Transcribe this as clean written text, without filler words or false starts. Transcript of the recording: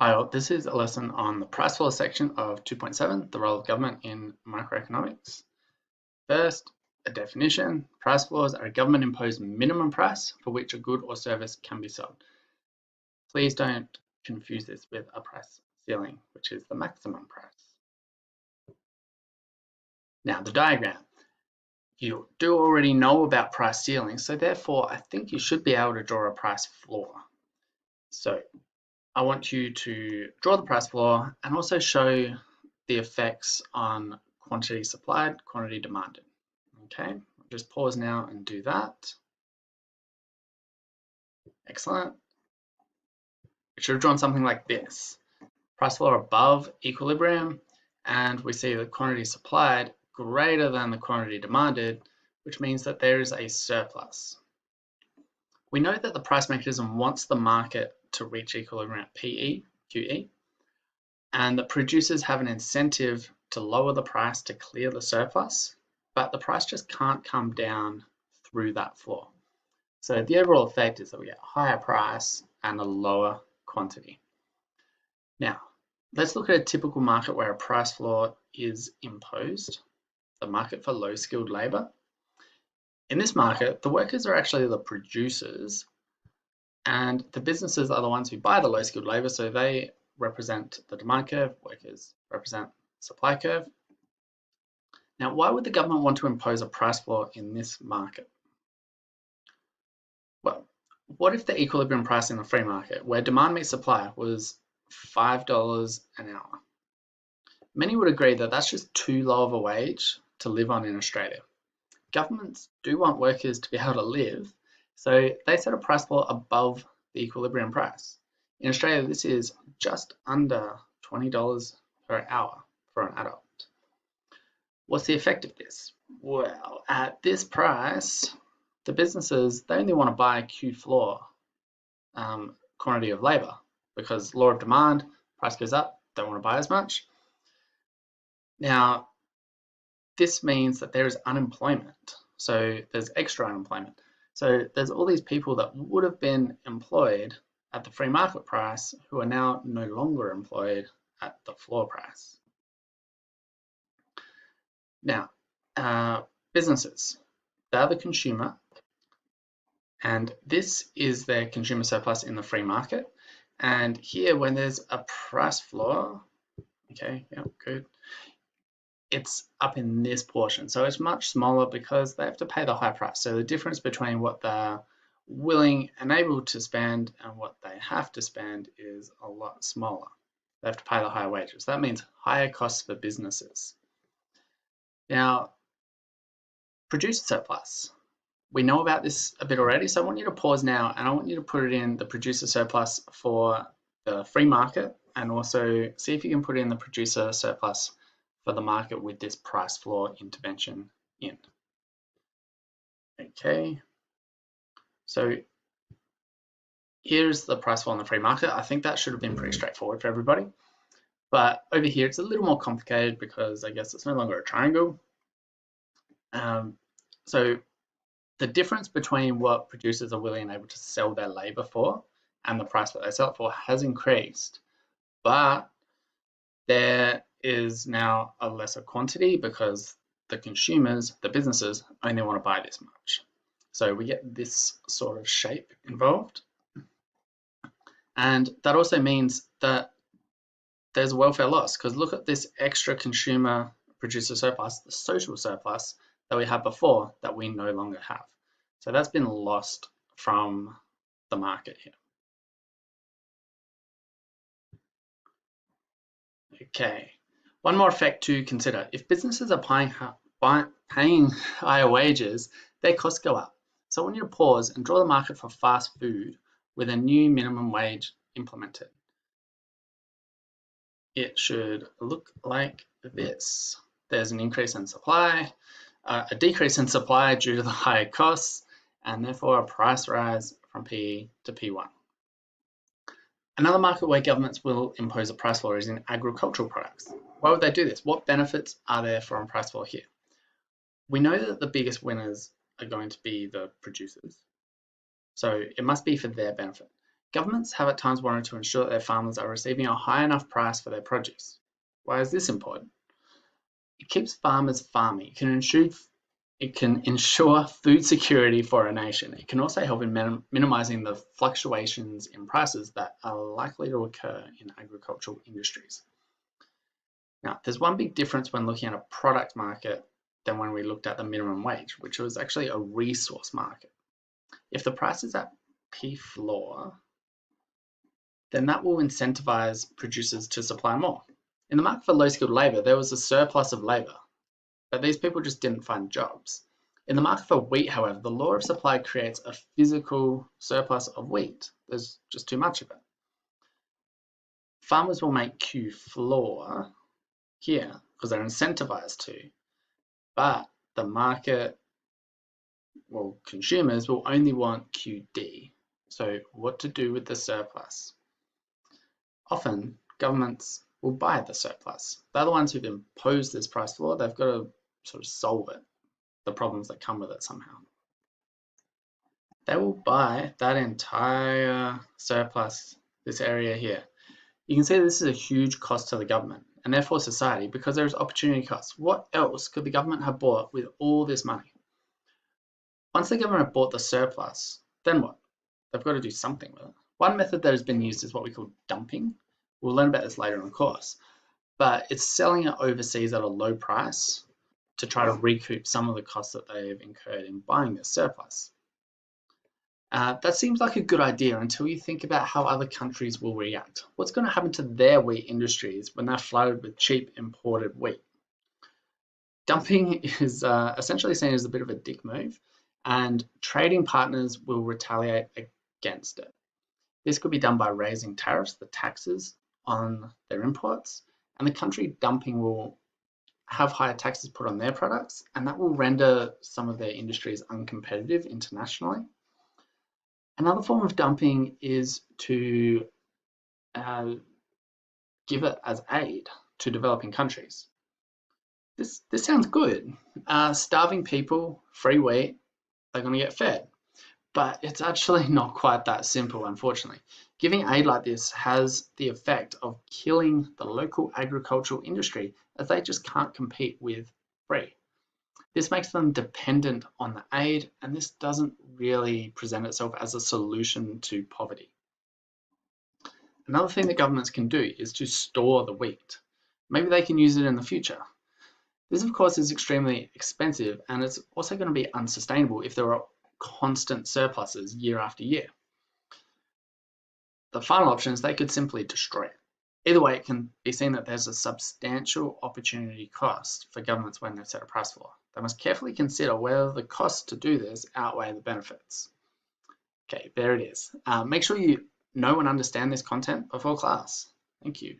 Hi all, this is a lesson on the price floor section of 2.7, the role of government in microeconomics. First, a definition. Price floors are a government-imposed minimum price for which a good or service can be sold. Please don't confuse this with a price ceiling, which is the maximum price. Now, the diagram. You do already know about price ceilings, so therefore I think you should be able to draw a price floor. So I want you to draw the price floor and also show the effects on quantity supplied, quantity demanded. Okay, just pause now and do that. Excellent. We should have drawn something like this. Price floor above equilibrium, and we see the quantity supplied greater than the quantity demanded, which means that there is a surplus. We know that the price mechanism wants the market to reach equilibrium at PE, QE, and the producers have an incentive to lower the price to clear the surplus, but the price just can't come down through that floor. So the overall effect is that we get a higher price and a lower quantity. Now, let's look at a typical market where a price floor is imposed, the market for low-skilled labor. In this market, the workers are actually the producers, and the businesses are the ones who buy the low-skilled labor, so they represent the demand curve, workers represent supply curve. Now, why would the government want to impose a price floor in this market? Well, what if the equilibrium price in the free market, where demand meets supply, was $5 an hour? Many would agree that that's just too low of a wage to live on in Australia. Governments do want workers to be able to live, so they set a price floor above the equilibrium price. In Australia, this is just under $20 per hour for an adult. What's the effect of this? Well, at this price, the businesses, they only want to buy Q floor quantity of labor because law of demand, price goes up, don't want to buy as much. Now, this means that there is unemployment. So there's extra unemployment. So there's all these people that would have been employed at the free market price who are now no longer employed at the floor price. Now, businesses, they're the consumer, and this is their consumer surplus in the free market. And here, when there's a price floor, okay, yeah, good, it's up in this portion. So it's much smaller because they have to pay the high price. So the difference between what they're willing and able to spend and what they have to spend is a lot smaller. They have to pay the higher wages. That means higher costs for businesses. Now, producer surplus. We know about this a bit already, so I want you to pause now and I want you to put it in the producer surplus for the free market and also see if you can put in the producer surplus for the market with this price floor intervention in. Okay, so here's the price floor on the free market. I think that should have been pretty straightforward for everybody. But over here, it's a little more complicated because I guess it's no longer a triangle. So the difference between what producers are willing and able to sell their labor for and the price that they sell it for has increased, but there is now a lesser quantity because the consumers, the businesses, only want to buy this much. So we get this sort of shape involved. And that also means that there's a welfare loss because look at this extra consumer producer surplus, the social surplus that we had before that we no longer have. So that's been lost from the market here. Okay, one more effect to consider. If businesses are paying higher wages, their costs go up. So I want you to pause and draw the market for fast food with a new minimum wage implemented. It should look like this. There's an increase in supply, a decrease in supply due to the higher costs, and therefore a price rise from PE to P1. Another market where governments will impose a price floor is in agricultural products. Why would they do this? What benefits are there from a price floor here? We know that the biggest winners are going to be the producers. So it must be for their benefit. Governments have at times wanted to ensure that their farmers are receiving a high enough price for their produce. Why is this important? It keeps farmers farming. It can ensure food security for a nation. It can also help in minimizing the fluctuations in prices that are likely to occur in agricultural industries. Now, there's one big difference when looking at a product market than when we looked at the minimum wage, which was actually a resource market. If the price is at P floor, then that will incentivize producers to supply more. In the market for low-skilled labor, there was a surplus of labor, but these people just didn't find jobs. In the market for wheat, however, the law of supply creates a physical surplus of wheat. There's just too much of it. Farmers will make Q floor here because they're incentivized to, but the market, well, consumers will only want QD. So what to do with the surplus? Often, governments will buy the surplus. They're the ones who've imposed this price floor. They've got to sort of solve it, the problems that come with it somehow. They will buy that entire surplus, this area here. You can see this is a huge cost to the government and therefore society because there's opportunity costs. What else could the government have bought with all this money? Once the government have bought the surplus, then what? They've got to do something with it. One method that has been used is what we call dumping. We'll learn about this later in the course, but it's selling it overseas at a low price to try to recoup some of the costs that they've incurred in buying this surplus. That seems like a good idea until you think about how other countries will react. What's going to happen to their wheat industries when they're flooded with cheap imported wheat? Dumping is essentially seen as a bit of a dick move, and trading partners will retaliate against it. This could be done by raising tariffs, the taxes on their imports, and the country dumping will have higher taxes put on their products, and that will render some of their industries uncompetitive internationally. Another form of dumping is to give it as aid to developing countries. This sounds good. Starving people, free wheat, they're going to get fed. But it's actually not quite that simple, unfortunately. Giving aid like this has the effect of killing the local agricultural industry as they just can't compete with free. This makes them dependent on the aid, and this doesn't really present itself as a solution to poverty. Another thing that governments can do is to store the wheat. Maybe they can use it in the future. This, of course, is extremely expensive, and it's also going to be unsustainable if there are constant surpluses year after year. The final option is they could simply destroy it. Either way, it can be seen that there's a substantial opportunity cost for governments when they set a price floor. They must carefully consider whether the costs to do this outweigh the benefits. Okay, there it is. Make sure you know and understand this content before class. Thank you.